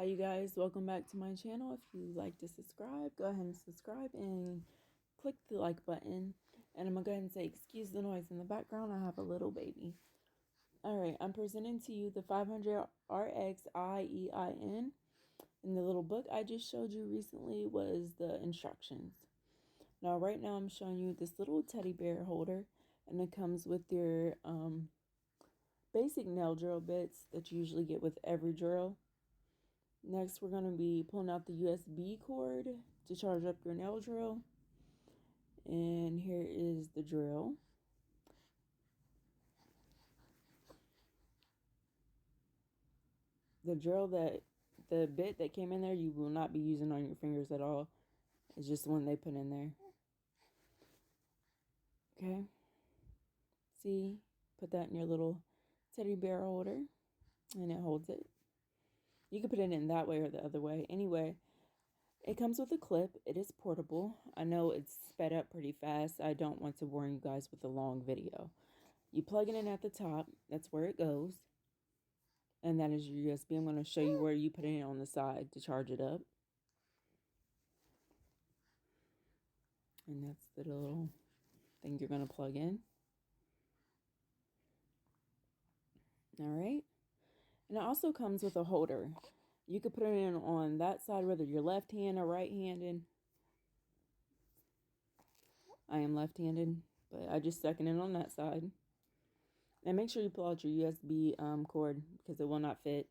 Hi you guys, welcome back to my channel. If you like to subscribe, go ahead and subscribe and click the like button. And I'm gonna go ahead and say excuse the noise in the background. I have a little baby. Alright, I'm presenting to you the 500RIXIEIN. And the little book I just showed you recently was the instructions. Now right now I'm showing you this little teddy bear holder, and it comes with your basic nail drill bits that you usually get with every drill. Next, we're going to be pulling out the USB cord to charge up your nail drill. And here is the drill. The bit that came in there, you will not be using on your fingers at all. It's just the one they put in there. Okay. See, put that in your little teddy bear holder, and it holds it. You can put it in that way or the other way. Anyway, it comes with a clip. It is portable. I know it's sped up pretty fast. I don't want to bore you guys with a long video. You plug it in at the top. That's where it goes. And that is your USB. I'm going to show you where you put it in on the side to charge it up. And that's the little thing you're going to plug in. Alright. And it also comes with a holder. You could put it in on that side, whether you're left-handed or right-handed. I am left-handed, but I just stuck it in on that side. And make sure you pull out your USB cord, because it will not fit.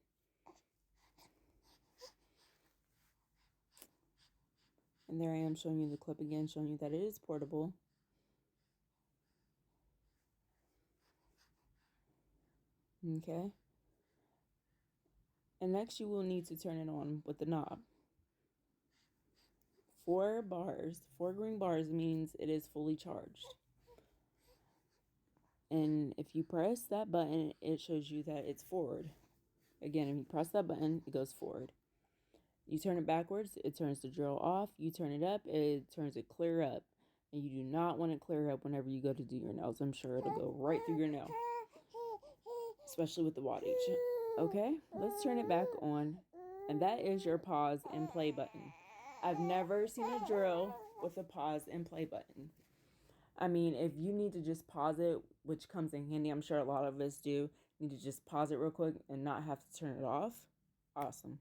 And there I am showing you the clip again, showing you that it is portable. Okay. And next you will need to turn it on with the knob. 4 bars, 4 green bars means it is fully charged. And if you press that button, it shows you that it's forward. Again, if you press that button, it goes forward. You turn it backwards, it turns the drill off. You turn it up, it turns it clear up. And you do not want it clear up whenever you go to do your nails. I'm sure it'll go right through your nail, especially with the wattage. Okay, let's turn it back on. And that is your pause and play button. I've never seen a drill with a pause and play button. I mean, if you need to just pause it, which comes in handy, I'm sure a lot of us do, need to just pause it real quick and not have to turn it off. Awesome.